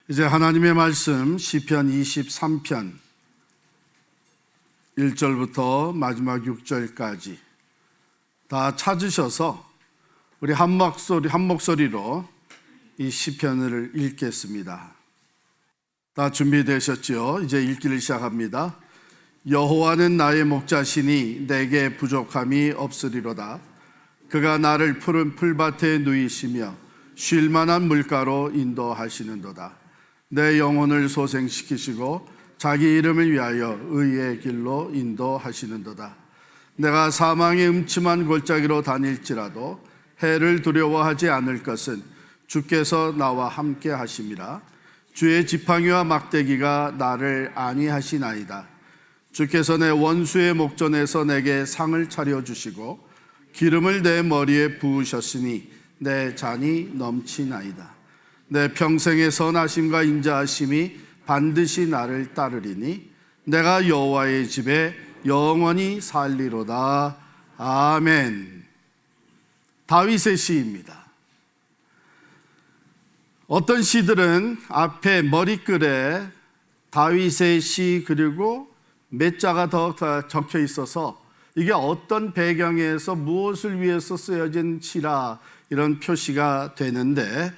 이제 하나님의 말씀 시편 23편 1절부터 마지막 6절까지 다 찾으셔서 우리 한 목소리로 이 시편을 읽겠습니다. 다 준비되셨죠? 이제 읽기를 시작합니다. 여호와는 나의 목자시니 내게 부족함이 없으리로다. 그가 나를 푸른 풀밭에 누이시며 쉴 만한 물가로 인도하시는도다. 내 영혼을 소생시키시고 자기 이름을 위하여 의의 길로 인도하시는도다. 내가 사망의 음침한 골짜기로 다닐지라도 해를 두려워하지 않을 것은 주께서 나와 함께 하심이라. 주의 지팡이와 막대기가 나를 안위하시나이다. 주께서 내 원수의 목전에서 내게 상을 차려주시고 기름을 내 머리에 부으셨으니 내 잔이 넘치나이다. 내 평생의 선하심과 인자하심이 반드시 나를 따르리니 내가 여호와의 집에 영원히 살리로다. 아멘. 다윗의 시입니다. 어떤 시들은 앞에 머리글에 다윗의 시 그리고 몇 자가 더 적혀 있어서 이게 어떤 배경에서 무엇을 위해서 쓰여진 시라 이런 표시가 되는데,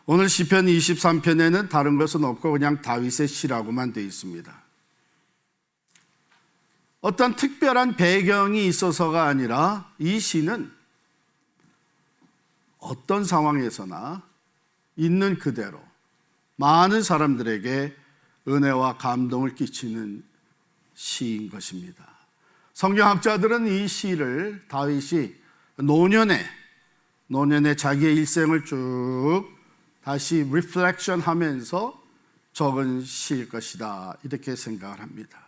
오늘 시편 23편에는 다른 것은 없고 그냥 다윗의 시라고만 되어 있습니다. 어떤 특별한 배경이 있어서가 아니라 이 시는 어떤 상황에서나 있는 그대로 많은 사람들에게 은혜와 감동을 끼치는 시인 것입니다. 성경학자들은 이 시를 다윗이 노년에 자기의 일생을 쭉 다시 리플렉션 하면서 적은 시일 것이다, 이렇게 생각을 합니다.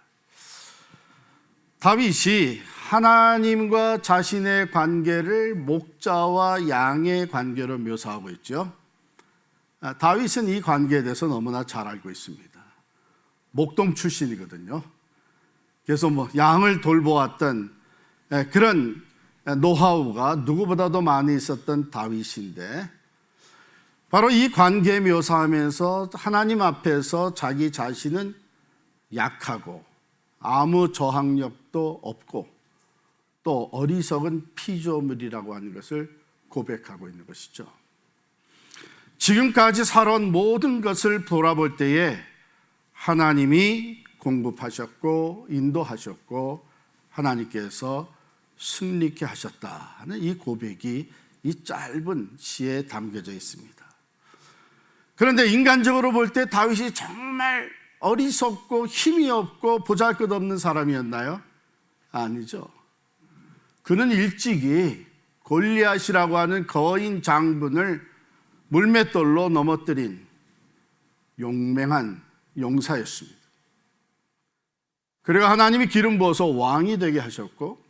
다윗이 하나님과 자신의 관계를 목자와 양의 관계로 묘사하고 있죠. 다윗은 이 관계에 대해서 너무나 잘 알고 있습니다. 목동 출신이거든요. 그래서 양을 돌보았던 그런 노하우가 누구보다도 많이 있었던 다윗인데, 바로 이 관계 묘사하면서 하나님 앞에서 자기 자신은 약하고 아무 저항력도 없고 또 어리석은 피조물이라고 하는 것을 고백하고 있는 것이죠. 지금까지 살아온 모든 것을 돌아볼 때에 하나님이 공급하셨고 인도하셨고 하나님께서 승리케 하셨다 하는 이 고백이 이 짧은 시에 담겨져 있습니다. 그런데 인간적으로 볼 때 다윗이 정말 어리석고 힘이 없고 보잘것없는 사람이었나요? 아니죠. 그는 일찍이 골리앗이라고 하는 거인 장군을 물맷돌로 넘어뜨린 용맹한 용사였습니다. 그리고 하나님이 기름 부어서 왕이 되게 하셨고,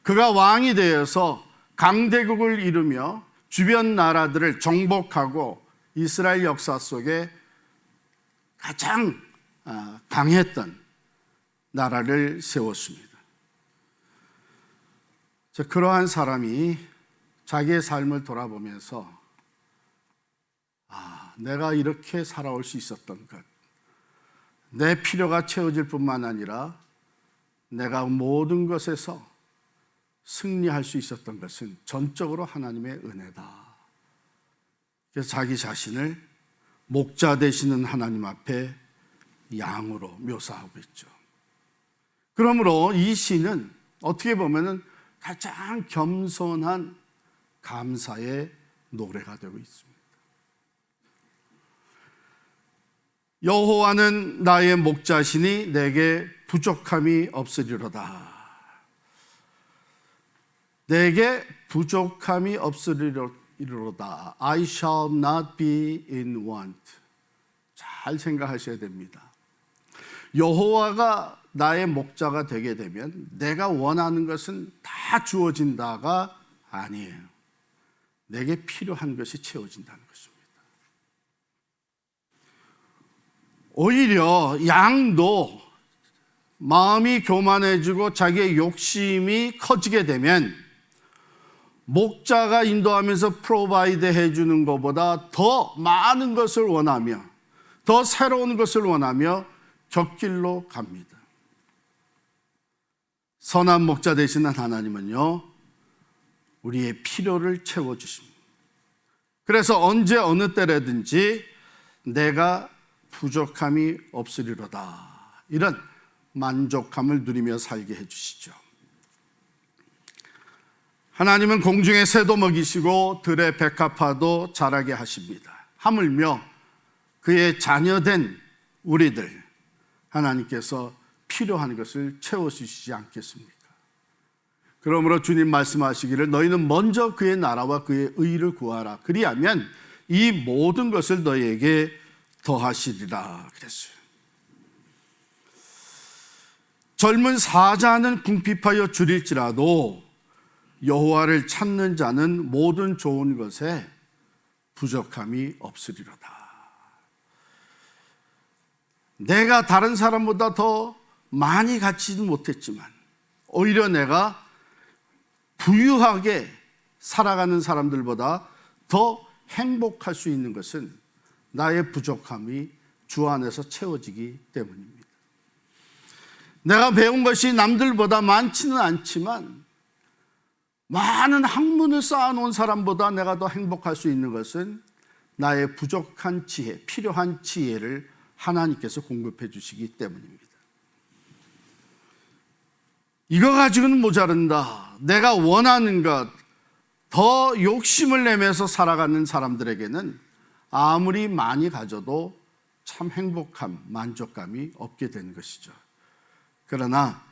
그가 왕이 되어서 강대국을 이루며 주변 나라들을 정복하고 이스라엘 역사 속에 가장 강했던 나라를 세웠습니다. 그러한 사람이 자기의 삶을 돌아보면서 내가 이렇게 살아올 수 있었던 것, 내 필요가 채워질 뿐만 아니라 내가 모든 것에서 승리할 수 있었던 것은 전적으로 하나님의 은혜다. 그래서 자기 자신을 목자 되시는 하나님 앞에 양으로 묘사하고 있죠. 그러므로 이 시는 어떻게 보면 가장 겸손한 감사의 노래가 되고 있습니다. 여호와는 나의 목자시니 내게 부족함이 없으리로다. 내게 부족함이 없으리로다. I shall not be in want. 잘 생각하셔야 됩니다. 여호와가 나의 목자가 되게 되면 내가 원하는 것은 다 주어진다가 아니에요. 내게 필요한 것이 채워진다는 것입니다. 오히려 양도 마음이 교만해지고 자기의 욕심이 커지게 되면 목자가 인도하면서 프로바이드 해주는 것보다 더 많은 것을 원하며 더 새로운 것을 원하며 곁길로 갑니다. 선한 목자 되시는 하나님은요, 우리의 필요를 채워주십니다. 그래서 언제 어느 때라든지 내가 부족함이 없으리로다, 이런 만족함을 누리며 살게 해주시죠. 하나님은 공중의 새도 먹이시고 들의 백합화도 자라게 하십니다. 하물며 그의 자녀된 우리들, 하나님께서 필요한 것을 채워주시지 않겠습니까? 그러므로 주님 말씀하시기를 너희는 먼저 그의 나라와 그의 의를 구하라, 그리하면 이 모든 것을 너희에게 더하시리라 그랬어요. 젊은 사자는 궁핍하여 줄일지라도 여호와를 찾는 자는 모든 좋은 것에 부족함이 없으리로다. 내가 다른 사람보다 더 많이 갖지는 못했지만 오히려 내가 부유하게 살아가는 사람들보다 더 행복할 수 있는 것은 나의 부족함이 주 안에서 채워지기 때문입니다. 내가 배운 것이 남들보다 많지는 않지만 많은 학문을 쌓아놓은 사람보다 내가 더 행복할 수 있는 것은 나의 부족한 지혜, 필요한 지혜를 하나님께서 공급해 주시기 때문입니다. 이거 가지고는 모자른다, 내가 원하는 것, 더 욕심을 내면서 살아가는 사람들에게는 아무리 많이 가져도 참 행복함, 만족감이 없게 되는 것이죠. 그러나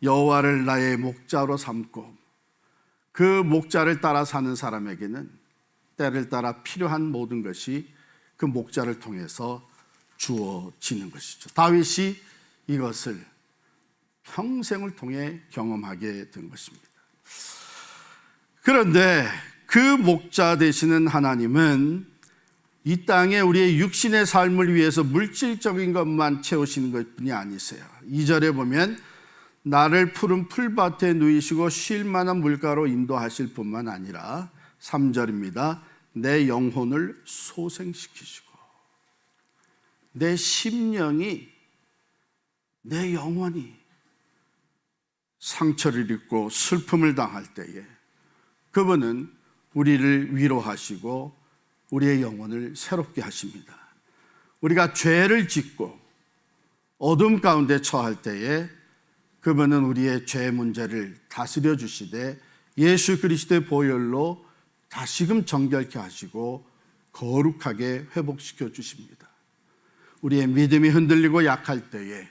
여호와를 나의 목자로 삼고 그 목자를 따라 사는 사람에게는 때를 따라 필요한 모든 것이 그 목자를 통해서 주어지는 것이죠. 다윗이 이것을 평생을 통해 경험하게 된 것입니다. 그런데 그 목자 되시는 하나님은 이 땅에 우리의 육신의 삶을 위해서 물질적인 것만 채우시는 것뿐이 아니세요. 2절에 보면 나를 푸른 풀밭에 누이시고 쉴 만한 물가로 인도하실 뿐만 아니라 3절입니다. 내 영혼을 소생시키시고, 내 심령이, 내 영혼이 상처를 입고 슬픔을 당할 때에 그분은 우리를 위로하시고 우리의 영혼을 새롭게 하십니다. 우리가 죄를 짓고 어둠 가운데 처할 때에 그분은 우리의 죄 문제를 다스려 주시되 예수 그리스도의 보혈로 다시금 정결케 하시고 거룩하게 회복시켜 주십니다. 우리의 믿음이 흔들리고 약할 때에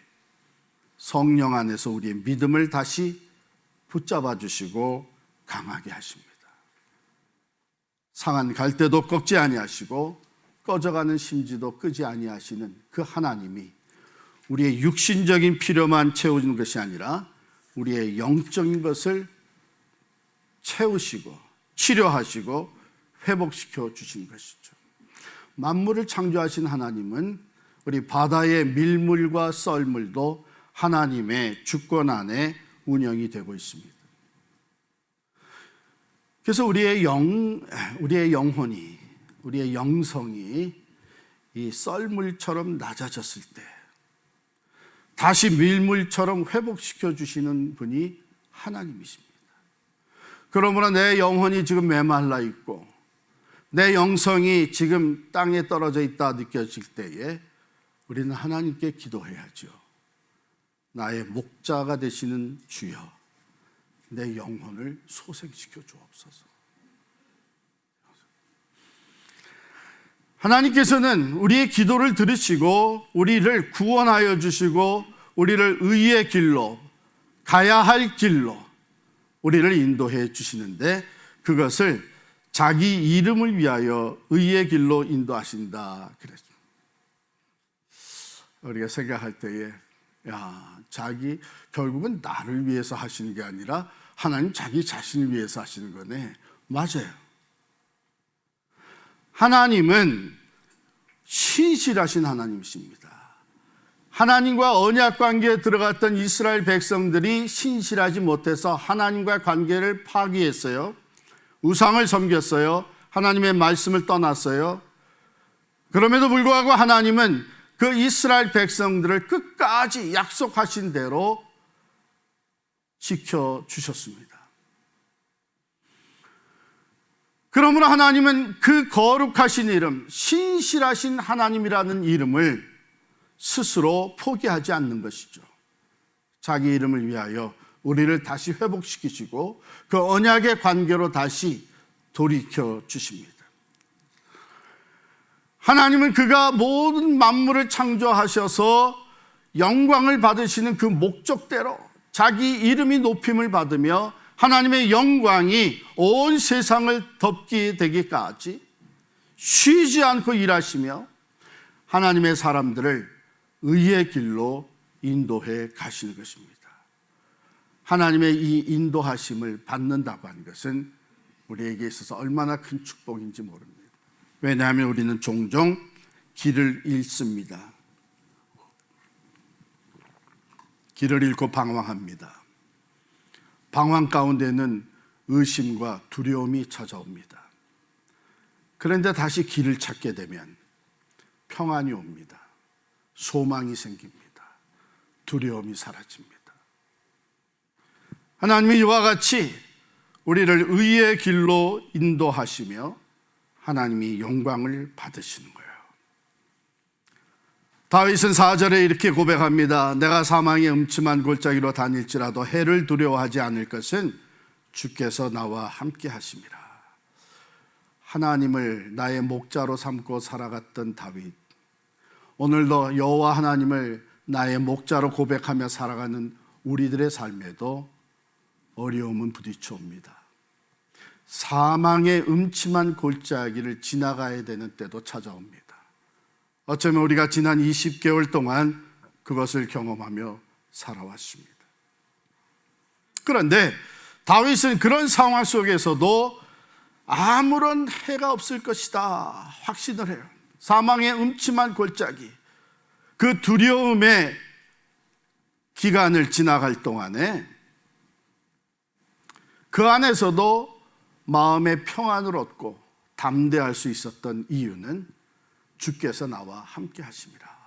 성령 안에서 우리의 믿음을 다시 붙잡아 주시고 강하게 하십니다. 상한 갈대도 꺾지 아니하시고 꺼져가는 심지도 끄지 아니하시는 그 하나님이 우리의 육신적인 필요만 채워주는 것이 아니라 우리의 영적인 것을 채우시고 치료하시고 회복시켜 주신 것이죠. 만물을 창조하신 하나님은 우리 바다의 밀물과 썰물도 하나님의 주권 안에 운영이 되고 있습니다. 그래서 우리의 영혼이, 우리의 영성이 이 썰물처럼 낮아졌을 때 다시 밀물처럼 회복시켜 주시는 분이 하나님이십니다. 그러므로 내 영혼이 지금 메말라 있고 내 영성이 지금 땅에 떨어져 있다 느껴질 때에 우리는 하나님께 기도해야죠. 나의 목자가 되시는 주여, 내 영혼을 소생시켜 주옵소서. 하나님께서는 우리의 기도를 들으시고 우리를 구원하여 주시고 우리를 의의 길로, 가야 할 길로 우리를 인도해 주시는데 그것을 자기 이름을 위하여 의의 길로 인도하신다 그랬습니다. 우리가 생각할 때에 자기 결국은 나를 위해서 하시는 게 아니라 하나님 자기 자신을 위해서 하시는 거네. 맞아요. 하나님은 신실하신 하나님이십니다. 하나님과 언약 관계에 들어갔던 이스라엘 백성들이 신실하지 못해서 하나님과 관계를 파기했어요. 우상을 섬겼어요. 하나님의 말씀을 떠났어요. 그럼에도 불구하고 하나님은 그 이스라엘 백성들을 끝까지 약속하신 대로 지켜주셨습니다. 그러므로 하나님은 그 거룩하신 이름, 신실하신 하나님이라는 이름을 스스로 포기하지 않는 것이죠. 자기 이름을 위하여 우리를 다시 회복시키시고 그 언약의 관계로 다시 돌이켜 주십니다. 하나님은 그가 모든 만물을 창조하셔서 영광을 받으시는 그 목적대로 자기 이름이 높임을 받으며 하나님의 영광이 온 세상을 덮게 되기까지 쉬지 않고 일하시며 하나님의 사람들을 의의 길로 인도해 가시는 것입니다. 하나님의 이 인도하심을 받는다고 하는 것은 우리에게 있어서 얼마나 큰 축복인지 모릅니다. 왜냐하면 우리는 종종 길을 잃습니다. 길을 잃고 방황합니다. 방황 가운데는 의심과 두려움이 찾아옵니다. 그런데 다시 길을 찾게 되면 평안이 옵니다. 소망이 생깁니다. 두려움이 사라집니다. 하나님이 이와 같이 우리를 의의 길로 인도하시며 하나님이 영광을 받으시는 거예요. 다윗은 4절에 이렇게 고백합니다. 내가 사망의 음침한 골짜기로 다닐지라도 해를 두려워하지 않을 것은 주께서 나와 함께 하심이라. 하나님을 나의 목자로 삼고 살아갔던 다윗, 오늘도 여호와 하나님을 나의 목자로 고백하며 살아가는 우리들의 삶에도 어려움은 부딪혀옵니다. 사망의 음침한 골짜기를 지나가야 되는 때도 찾아옵니다. 어쩌면 우리가 지난 20개월 동안 그것을 경험하며 살아왔습니다. 그런데 다윗은 그런 상황 속에서도 아무런 해가 없을 것이다 확신을 해요. 사망의 음침한 골짜기, 그 두려움의 기간을 지나갈 동안에 그 안에서도 마음의 평안을 얻고 담대할 수 있었던 이유는 주께서 나와 함께 하심이라.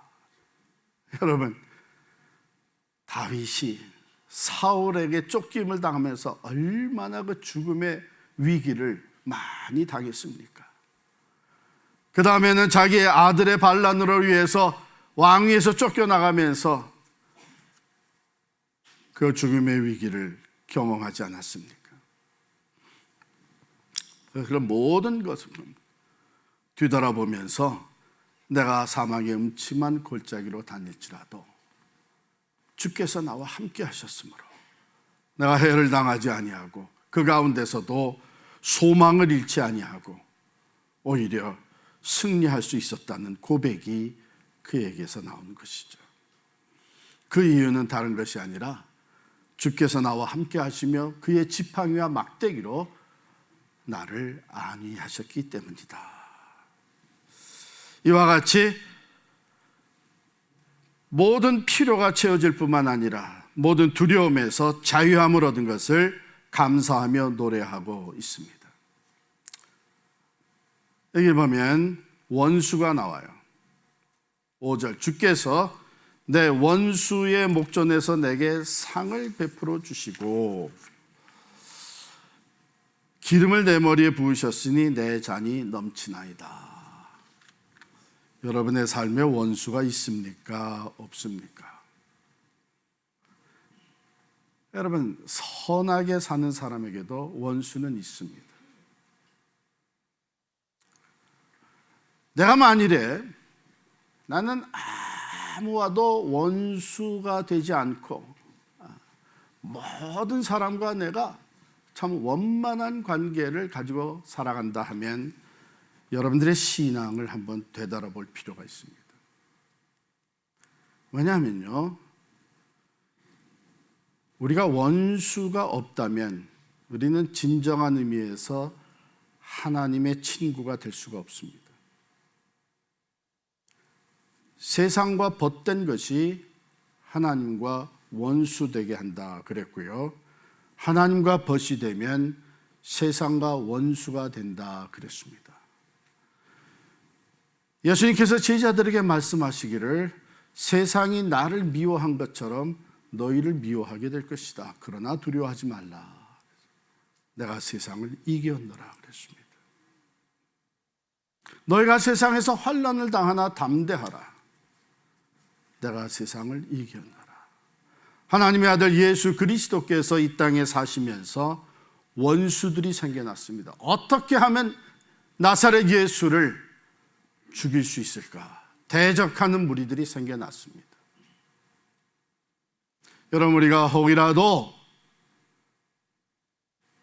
여러분, 다윗이 사울에게 쫓김을 당하면서 얼마나 그 죽음의 위기를 많이 당했습니까? 그 다음에는 자기의 아들의 반란으로 위해서 왕위에서 쫓겨나가면서 그 죽음의 위기를 경험하지 않았습니까? 그런 모든 것을 뒤돌아보면서 내가 사망의 음침한 골짜기로 다닐지라도 주께서 나와 함께 하셨으므로 내가 해를 당하지 아니하고 그 가운데서도 소망을 잃지 아니하고 오히려 승리할 수 있었다는 고백이 그에게서 나오는 것이죠. 그 이유는 다른 것이 아니라 주께서 나와 함께 하시며 그의 지팡이와 막대기로 나를 안위하셨기 때문이다. 이와 같이 모든 필요가 채워질 뿐만 아니라 모든 두려움에서 자유함을 얻은 것을 감사하며 노래하고 있습니다. 여기 보면 원수가 나와요. 5절, 주께서 내 원수의 목전에서 내게 상을 베풀어 주시고 기름을 내 머리에 부으셨으니 내 잔이 넘치나이다. 여러분의 삶에 원수가 있습니까? 없습니까? 여러분, 선하게 사는 사람에게도 원수는 있습니다. 내가 만일에 나는 아무와도 원수가 되지 않고 모든 사람과 내가 참 원만한 관계를 가지고 살아간다 하면 여러분들의 신앙을 한번 되돌아볼 필요가 있습니다. 왜냐하면요, 우리가 원수가 없다면 우리는 진정한 의미에서 하나님의 친구가 될 수가 없습니다. 세상과 벗된 것이 하나님과 원수되게 한다 그랬고요, 하나님과 벗이 되면 세상과 원수가 된다 그랬습니다. 예수님께서 제자들에게 말씀하시기를 세상이 나를 미워한 것처럼 너희를 미워하게 될 것이다. 그러나 두려워하지 말라. 내가 세상을 이겼노라 그랬습니다. 너희가 세상에서 환난을 당하나 담대하라. 내가 세상을 이겼노라. 하나님의 아들 예수 그리스도께서 이 땅에 사시면서 원수들이 생겨났습니다. 어떻게 하면 나사렛 예수를 죽일 수 있을까? 대적하는 무리들이 생겨났습니다. 여러분, 우리가 혹이라도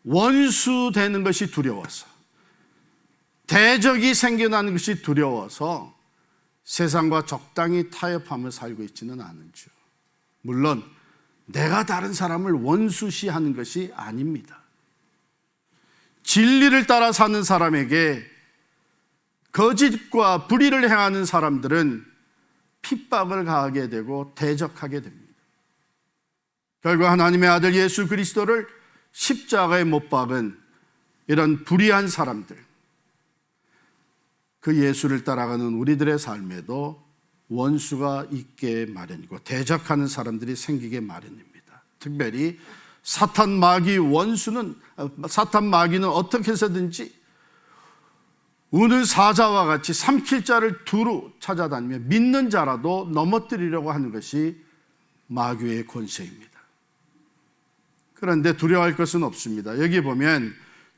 원수 되는 것이 두려워서, 대적이 생겨나는 것이 두려워서 세상과 적당히 타협하며 살고 있지는 않은지요. 물론 내가 다른 사람을 원수시하는 것이 아닙니다. 진리를 따라 사는 사람에게 거짓과 불의를 행하는 사람들은 핍박을 가하게 되고 대적하게 됩니다. 결국 하나님의 아들 예수 그리스도를 십자가에 못 박은 이런 불의한 사람들, 그 예수를 따라가는 우리들의 삶에도 원수가 있게 마련이고 대적하는 사람들이 생기게 마련입니다. 특별히 사탄 마귀는 어떻게 해서든지 우는 사자와 같이 삼킬 자를 두루 찾아다니며 믿는 자라도 넘어뜨리려고 하는 것이 마귀의 권세입니다. 그런데 두려워할 것은 없습니다. 여기 보면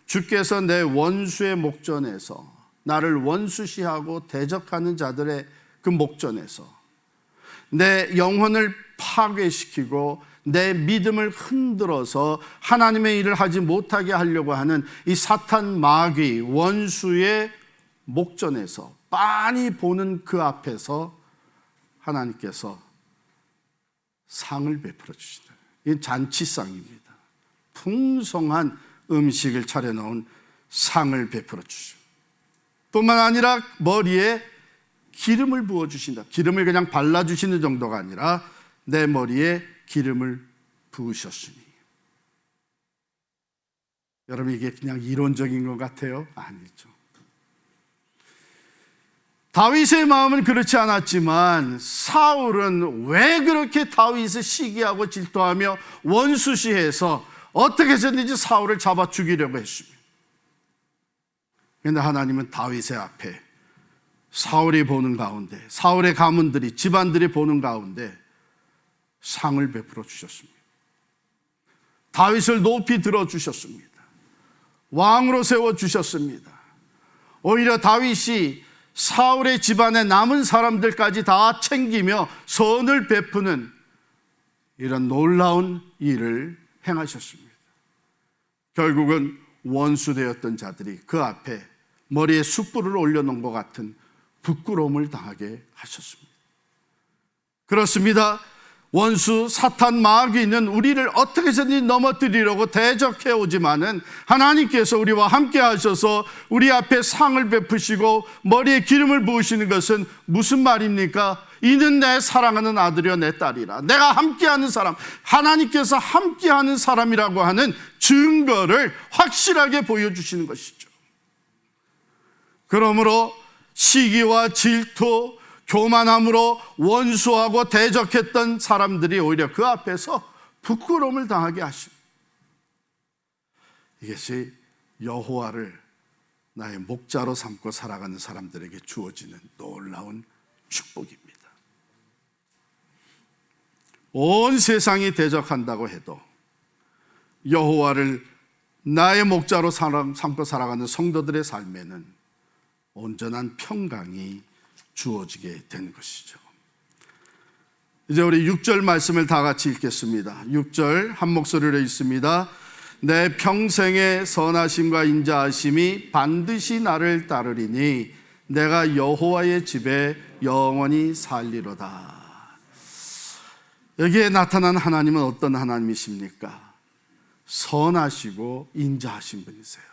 주께서 내 원수의 목전에서, 나를 원수시하고 대적하는 자들의 그 목전에서 내 영혼을 파괴시키고 내 믿음을 흔들어서 하나님의 일을 하지 못하게 하려고 하는 이 사탄 마귀 원수의 목전에서, 빤히 보는 그 앞에서 하나님께서 상을 베풀어 주시다. 이 잔치상입니다. 풍성한 음식을 차려놓은 상을 베풀어 주시고, 뿐만 아니라 머리에 기름을 부어주신다. 기름을 그냥 발라주시는 정도가 아니라 내 머리에 기름을 부으셨으니. 여러분, 이게 그냥 이론적인 것 같아요? 아니죠. 다윗의 마음은 그렇지 않았지만 사울은 왜 그렇게 다윗을 시기하고 질투하며 원수시해서 어떻게 해서든지 사울을 잡아 죽이려고 했습니다. 그런데 하나님은 다윗의 앞에 사울이 보는 가운데, 사울의 가문들이, 집안들이 보는 가운데 상을 베풀어 주셨습니다. 다윗을 높이 들어주셨습니다. 왕으로 세워주셨습니다. 오히려 다윗이 사울의 집안에 남은 사람들까지 다 챙기며 선을 베푸는 이런 놀라운 일을 행하셨습니다. 결국은 원수되었던 자들이 그 앞에 머리에 숯불을 올려놓은 것 같은 부끄러움을 당하게 하셨습니다. 그렇습니다. 원수 사탄 마귀는 우리를 어떻게 해서든지 넘어뜨리려고 대적해 오지만은 하나님께서 우리와 함께 하셔서 우리 앞에 상을 베푸시고 머리에 기름을 부으시는 것은 무슨 말입니까? 이는 내 사랑하는 아들이여 내 딸이라. 내가 함께하는 사람, 하나님께서 함께하는 사람이라고 하는 증거를 확실하게 보여주시는 것이죠. 그러므로 시기와 질투, 교만함으로 원수하고 대적했던 사람들이 오히려 그 앞에서 부끄러움을 당하게 하십니다. 이것이 여호와를 나의 목자로 삼고 살아가는 사람들에게 주어지는 놀라운 축복입니다. 온 세상이 대적한다고 해도 여호와를 나의 목자로 삼고 살아가는 성도들의 삶에는 온전한 평강이 주어지게 된 것이죠. 이제 우리 6절 말씀을 다 같이 읽겠습니다. 6절 한 목소리로 읽습니다. 내 평생의 선하심과 인자하심이 반드시 나를 따르리니 내가 여호와의 집에 영원히 살리로다. 여기에 나타난 하나님은 어떤 하나님이십니까? 선하시고 인자하신 분이세요.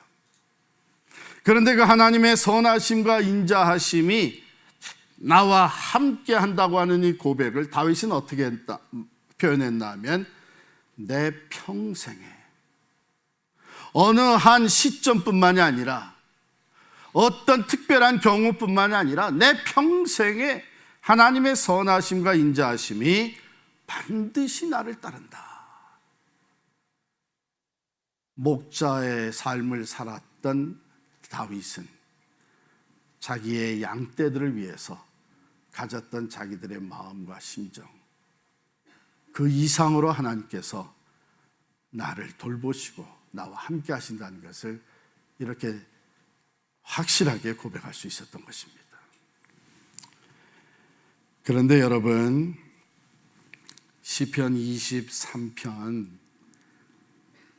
그런데 그 하나님의 선하심과 인자하심이 나와 함께 한다고 하는 이 고백을 다윗은 어떻게 표현했나 하면 내 평생에, 어느 한 시점뿐만이 아니라 어떤 특별한 경우뿐만 아니라 내 평생에 하나님의 선하심과 인자하심이 반드시 나를 따른다. 목자의 삶을 살았던 다윗은 자기의 양떼들을 위해서 가졌던 자기들의 마음과 심정, 그 이상으로 하나님께서 나를 돌보시고 나와 함께 하신다는 것을 이렇게 확실하게 고백할 수 있었던 것입니다. 그런데 여러분, 시편 23편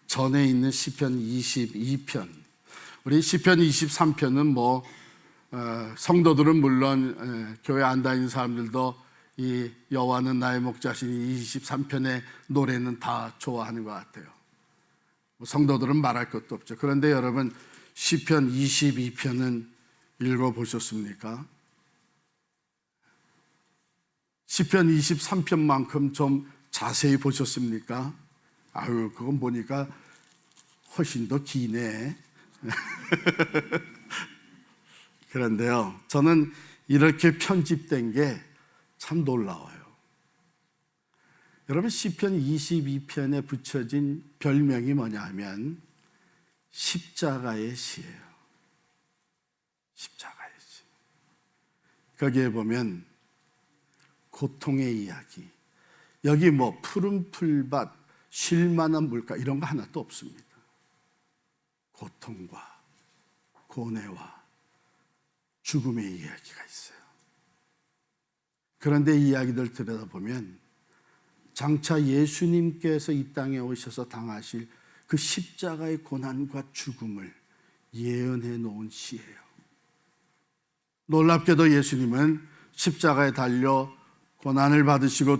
전에 있는 시편 22편, 우리 시편 23편은 성도들은 물론 교회 안 다니는 사람들도 이 여호와는 나의 목자시니 23편의 노래는 다 좋아하는 것 같아요. 성도들은 말할 것도 없죠. 그런데 여러분, 시편 22편은 읽어보셨습니까? 시편 23편만큼 좀 자세히 보셨습니까? 아유, 그건 보니까 훨씬 더 기네. 그런데요, 저는 이렇게 편집된 게 참 놀라워요. 여러분, 시편 22편에 붙여진 별명이 뭐냐 하면 십자가의 시예요. 십자가의 시. 거기에 보면 고통의 이야기, 여기 푸른 풀밭, 쉴만한 물가 이런 거 하나도 없습니다. 고통과 고뇌와 죽음의 이야기가 있어요. 그런데 이 이야기들 들여다보면 장차 예수님께서 이 땅에 오셔서 당하실 그 십자가의 고난과 죽음을 예언해 놓은 시예요. 놀랍게도 예수님은 십자가에 달려 고난을 받으시고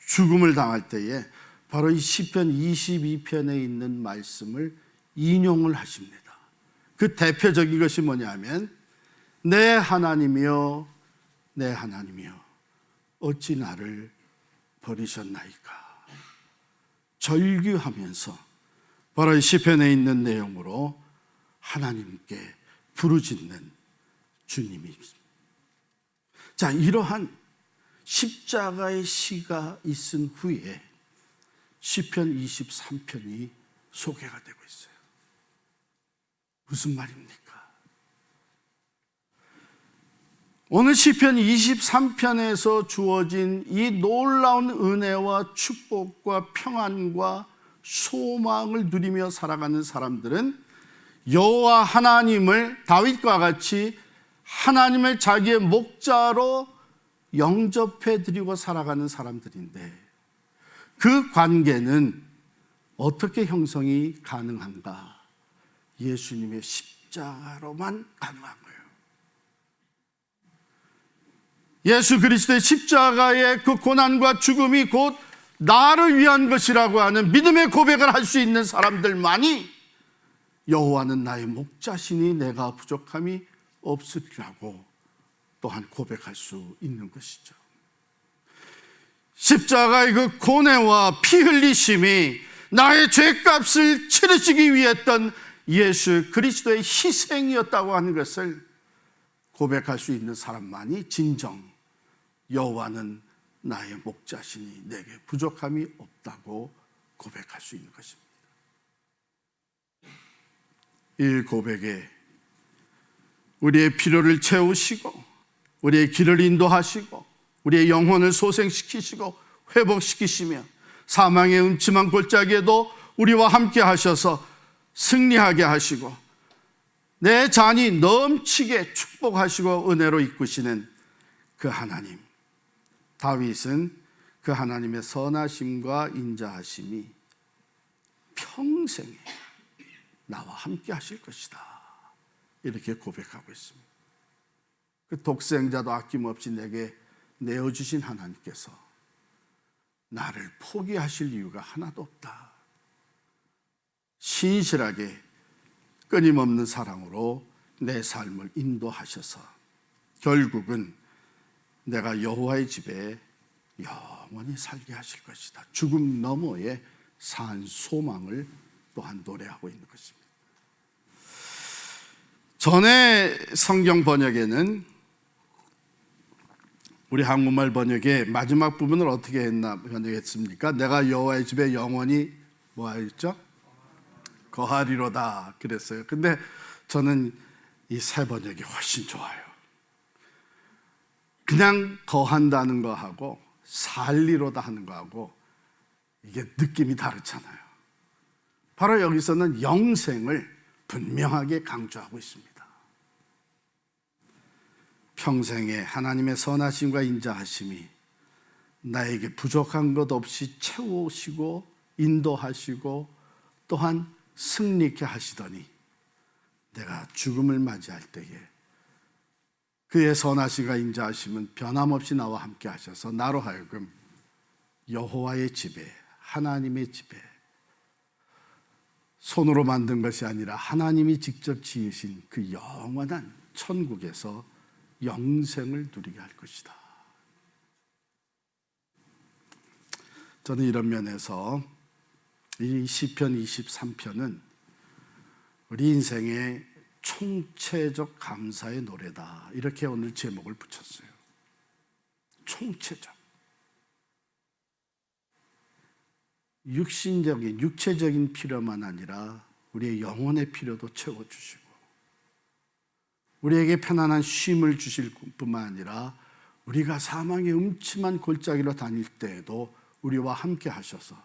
죽음을 당할 때에 바로 이 시편 22편에 있는 말씀을 인용을 하십니다. 그 대표적인 것이 뭐냐면 내 하나님이여, 내 하나님이여, 어찌 나를 버리셨나이까. 절규하면서 바로 이 시편에 있는 내용으로 하나님께 부르짖는 주님입니다. 자, 이러한 십자가의 시가 있은 후에 시편 23편이 소개가 되고 있어요. 무슨 말입니까? 오늘 시편 23편에서 주어진 이 놀라운 은혜와 축복과 평안과 소망을 누리며 살아가는 사람들은 여호와 하나님을 다윗과 같이 하나님을 자기의 목자로 영접해 드리고 살아가는 사람들인데, 그 관계는 어떻게 형성이 가능한가? 예수님의 십자가로만 가능한 거예요. 예수 그리스도의 십자가의 그 고난과 죽음이 곧 나를 위한 것이라고 하는 믿음의 고백을 할 수 있는 사람들만이 여호와는 나의 목자시니 내가 부족함이 없으리라고 또한 고백할 수 있는 것이죠. 십자가의 그 고뇌와 피 흘리심이 나의 죄값을 치르시기 위해 했던 예수 그리스도의 희생이었다고 하는 것을 고백할 수 있는 사람만이 진정 여호와는 나의 목자시니 내게 부족함이 없다고 고백할 수 있는 것입니다. 이 고백에 우리의 필요를 채우시고 우리의 길을 인도하시고 우리의 영혼을 소생시키시고 회복시키시며 사망의 음침한 골짜기에도 우리와 함께 하셔서 승리하게 하시고 내 잔이 넘치게 축복하시고 은혜로 이끄시는 그 하나님, 다윗은 그 하나님의 선하심과 인자하심이 평생에 나와 함께 하실 것이다, 이렇게 고백하고 있습니다. 그 독생자도 아낌없이 내게 내어주신 하나님께서 나를 포기하실 이유가 하나도 없다. 신실하게 끊임없는 사랑으로 내 삶을 인도하셔서 결국은 내가 여호와의 집에 영원히 살게 하실 것이다. 죽음 너머에 산 소망을 또한 노래하고 있는 것입니다. 전에 성경 번역에는 우리 한국말 번역의 마지막 부분을 어떻게 번역했습니까? 내가 여호와의 집에 영원히 뭐하였죠? 거하리로다 그랬어요. 근데 저는 이 새 번역이 훨씬 좋아요. 그냥 거한다는 거하고 살리로다 하는 거하고 이게 느낌이 다르잖아요. 바로 여기서는 영생을 분명하게 강조하고 있습니다. 평생에 하나님의 선하심과 인자하심이 나에게 부족한 것 없이 채우시고 인도하시고 또한 승리케 하시더니 내가 죽음을 맞이할 때에 그의 선하심과 인자하심은 변함없이 나와 함께 하셔서 나로 하여금 여호와의 집에, 하나님의 집에, 손으로 만든 것이 아니라 하나님이 직접 지으신 그 영원한 천국에서 영생을 누리게 할 것이다. 저는 이런 면에서 이 시편 23편은 우리 인생의 총체적 감사의 노래다, 이렇게 오늘 제목을 붙였어요. 총체적, 육신적인, 육체적인 필요만 아니라 우리의 영혼의 필요도 채워주시고 우리에게 편안한 쉼을 주실 뿐만 아니라 우리가 사망의 음침한 골짜기로 다닐 때에도 우리와 함께 하셔서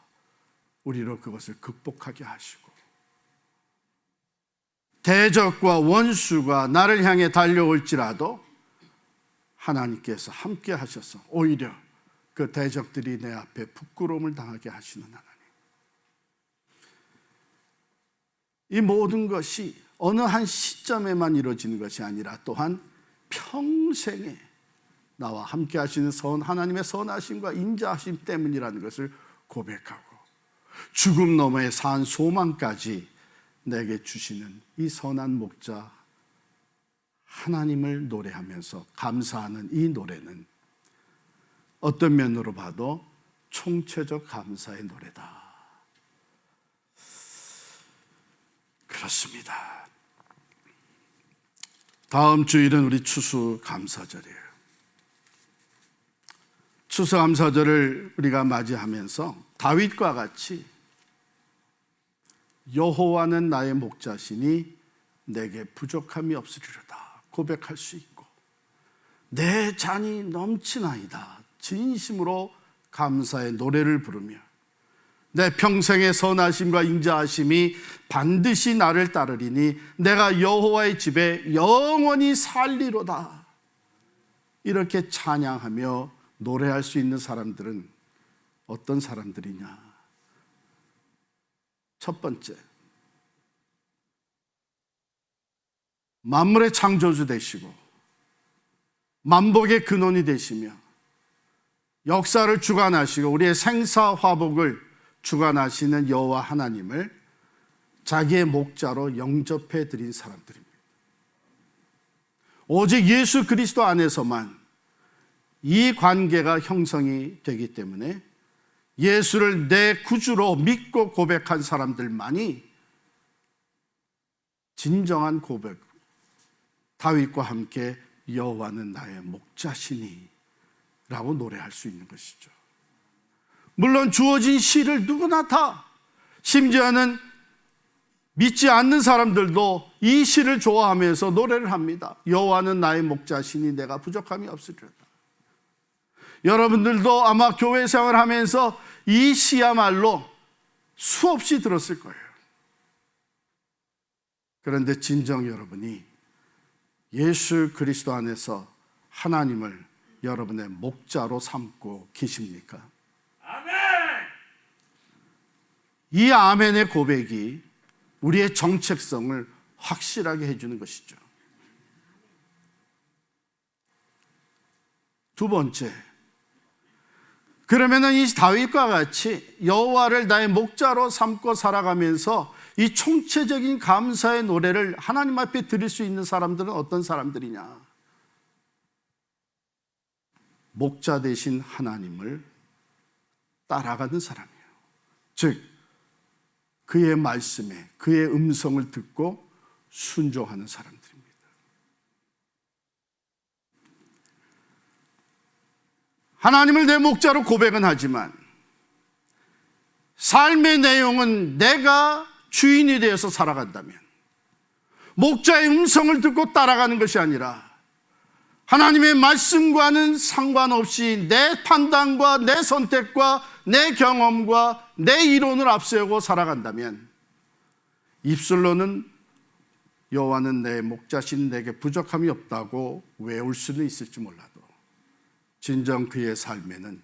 우리로 그것을 극복하게 하시고 대적과 원수가 나를 향해 달려올지라도 하나님께서 함께 하셔서 오히려 그 대적들이 내 앞에 부끄러움을 당하게 하시는 하나님. 이 모든 것이 어느 한 시점에만 이루어지는 것이 아니라 또한 평생에 나와 함께 하시는 하나님의 선하심과 인자하심 때문이라는 것을 고백하고 죽음 너머에 산 소망까지 내게 주시는 이 선한 목자 하나님을 노래하면서 감사하는 이 노래는 어떤 면으로 봐도 총체적 감사의 노래다. 그렇습니다. 다음 주일은 우리 추수감사절이에요. 추수감사절을 우리가 맞이하면서 다윗과 같이 여호와는 나의 목자시니 내게 부족함이 없으리로다 고백할 수 있고 내 잔이 넘치나이다 진심으로 감사의 노래를 부르며 내 평생의 선하심과 인자하심이 반드시 나를 따르리니 내가 여호와의 집에 영원히 살리로다 이렇게 찬양하며 노래할 수 있는 사람들은 어떤 사람들이냐? 첫 번째, 만물의 창조주 되시고 만복의 근원이 되시며 역사를 주관하시고 우리의 생사화복을 주관하시는 여호와 하나님을 자기의 목자로 영접해 드린 사람들입니다. 오직 예수 그리스도 안에서만 이 관계가 형성이 되기 때문에 예수를 내 구주로 믿고 고백한 사람들만이 진정한 고백, 다윗과 함께 여호와는 나의 목자시니 라고 노래할 수 있는 것이죠. 물론 주어진 시를 누구나 다, 심지어는 믿지 않는 사람들도 이 시를 좋아하면서 노래를 합니다. 여호와는 나의 목자시니 내가 부족함이 없으리로다. 여러분들도 아마 교회 생활하면서 이 시야말로 수없이 들었을 거예요. 그런데 진정 여러분이 예수 그리스도 안에서 하나님을 여러분의 목자로 삼고 계십니까? 아멘! 이 아멘의 고백이 우리의 정체성을 확실하게 해주는 것이죠. 두 번째, 그러면은 이 다윗과 같이 여호와를 나의 목자로 삼고 살아가면서 이 총체적인 감사의 노래를 하나님 앞에 드릴 수 있는 사람들은 어떤 사람들이냐? 목자 되신 하나님을 따라가는 사람이에요. 즉 그의 말씀에 그의 음성을 듣고 순종하는 사람들입니다. 하나님을 내 목자로 고백은 하지만 삶의 내용은 내가 주인이 되어서 살아간다면, 목자의 음성을 듣고 따라가는 것이 아니라 하나님의 말씀과는 상관없이 내 판단과 내 선택과 내 경험과 내 이론을 앞세우고 살아간다면, 입술로는 여호와는 내 목자신 내게 부족함이 없다고 외울 수는 있을지 몰라도 진정 그의 삶에는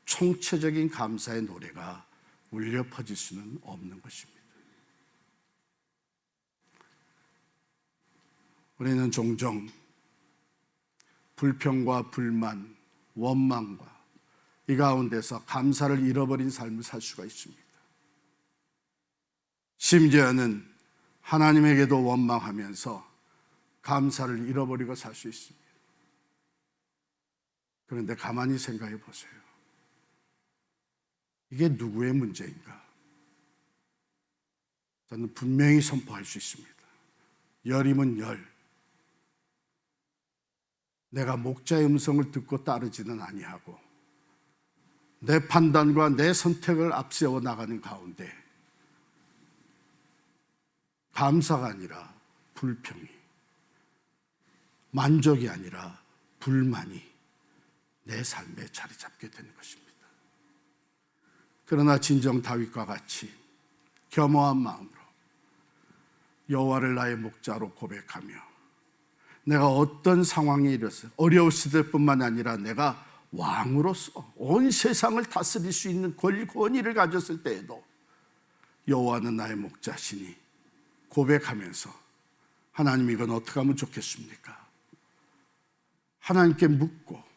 총체적인 감사의 노래가 울려 퍼질 수는 없는 것입니다. 우리는 종종 불평과 불만, 원망과 이 가운데서 감사를 잃어버린 삶을 살 수가 있습니다. 심지어는 하나님에게도 원망하면서 감사를 잃어버리고 살 수 있습니다. 그런데 가만히 생각해 보세요. 이게 누구의 문제인가? 저는 분명히 선포할 수 있습니다. 열이면 열. 내가 목자의 음성을 듣고 따르지는 아니하고 내 판단과 내 선택을 앞세워 나가는 가운데 감사가 아니라 불평이, 만족이 아니라 불만이 내 삶에 자리 잡게 되는 것입니다. 그러나 진정 다윗과 같이 겸허한 마음으로 여호와를 나의 목자로 고백하며 내가 어떤 상황에 이르렀어요, 어려웠을 때뿐만 아니라 내가 왕으로서 온 세상을 다스릴 수 있는 권위를 가졌을 때에도 여호와는 나의 목자시니 고백하면서, 하나님 이건 어떻게 하면 좋겠습니까? 하나님께 묻고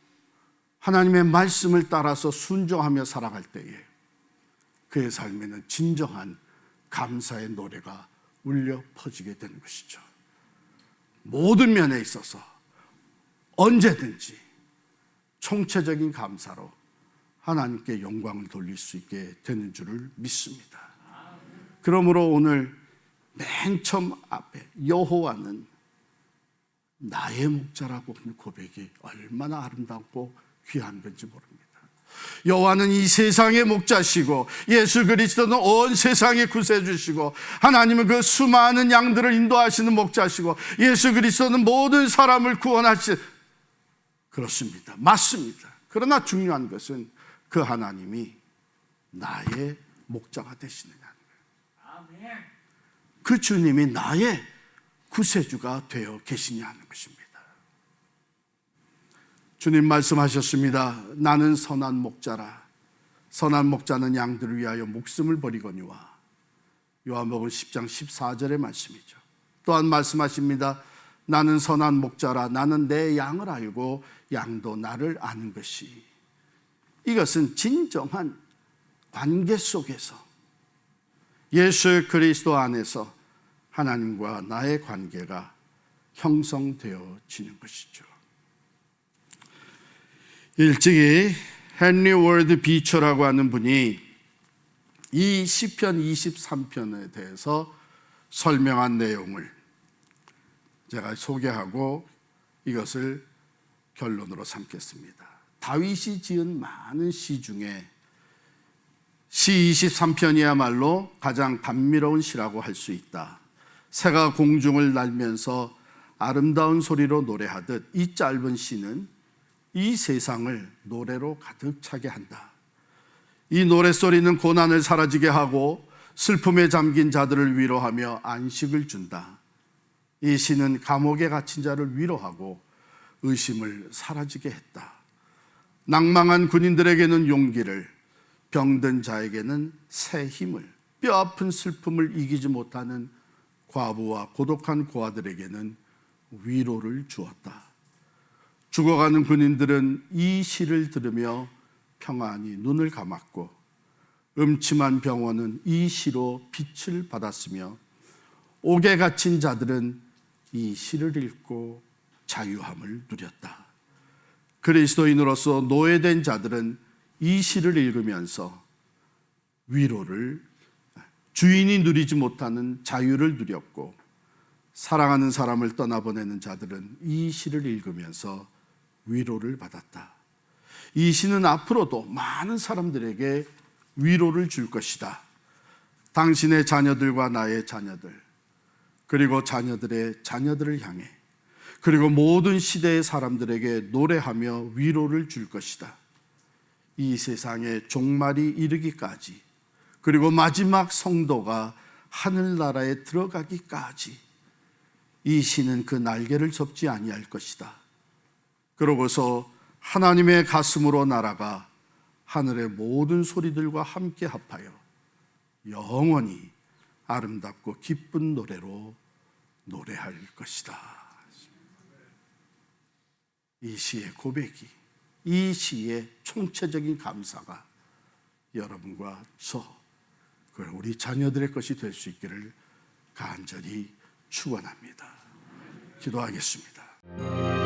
하나님의 말씀을 따라서 순종하며 살아갈 때에 그의 삶에는 진정한 감사의 노래가 울려 퍼지게 되는 것이죠. 모든 면에 있어서 언제든지 총체적인 감사로 하나님께 영광을 돌릴 수 있게 되는 줄을 믿습니다. 그러므로 오늘 맨 처음 앞에 여호와는 나의 목자라고 하는 고백이 얼마나 아름답고 귀한 건지 모릅니다. 여호와는 이 세상의 목자시고 예수 그리스도는 온 세상의 구세주시고 하나님은 그 수많은 양들을 인도하시는 목자시고 예수 그리스도는 모든 사람을 구원하시. 그렇습니다. 맞습니다. 그러나 중요한 것은 그 하나님이 나의 목자가 되시느냐는 거예요. 그 주님이 나의 구세주가 되어 계시냐 하는 것입니다. 주님 말씀하셨습니다. 나는 선한 목자라. 선한 목자는 양들을 위하여 목숨을 버리거니와. 요한복음 10장 14절의 말씀이죠. 또한 말씀하십니다. 나는 선한 목자라. 나는 내 양을 알고 양도 나를 아는 것이. 이것은 진정한 관계 속에서 예수 그리스도 안에서 하나님과 나의 관계가 형성되어지는 것이죠. 일찍이 헨리 월드 비처라고 하는 분이 이 시편 23편에 대해서 설명한 내용을 제가 소개하고 이것을 결론으로 삼겠습니다. 다윗이 지은 많은 시 중에 시 23편이야말로 가장 감미로운 시라고 할 수 있다. 새가 공중을 날면서 아름다운 소리로 노래하듯 이 짧은 시는 이 세상을 노래로 가득 차게 한다. 이 노랫소리는 고난을 사라지게 하고 슬픔에 잠긴 자들을 위로하며 안식을 준다. 이 시는 감옥에 갇힌 자를 위로하고 의심을 사라지게 했다. 낭망한 군인들에게는 용기를, 병든 자에게는 새 힘을, 뼈아픈 슬픔을 이기지 못하는 과부와 고독한 고아들에게는 위로를 주었다. 죽어가는 군인들은 이 시를 들으며 평안히 눈을 감았고 음침한 병원은 이 시로 빛을 받았으며 옥에 갇힌 자들은 이 시를 읽고 자유함을 누렸다. 그리스도인으로서 노예된 자들은 이 시를 읽으면서 위로를, 주인이 누리지 못하는 자유를 누렸고 사랑하는 사람을 떠나보내는 자들은 이 시를 읽으면서 위로를 받았다. 이 시는 앞으로도 많은 사람들에게 위로를 줄 것이다. 당신의 자녀들과 나의 자녀들, 그리고 자녀들의 자녀들을 향해, 그리고 모든 시대의 사람들에게 노래하며 위로를 줄 것이다. 이 세상의 종말이 이르기까지, 그리고 마지막 성도가 하늘나라에 들어가기까지 이 시는 그 날개를 접지 아니할 것이다. 그러고서 하나님의 가슴으로 날아가 하늘의 모든 소리들과 함께 합하여 영원히 아름답고 기쁜 노래로 노래할 것이다. 이 시의 고백이, 이 시의 총체적인 감사가 여러분과 그리고 우리 자녀들의 것이 될 수 있기를 간절히 축원합니다. 기도하겠습니다.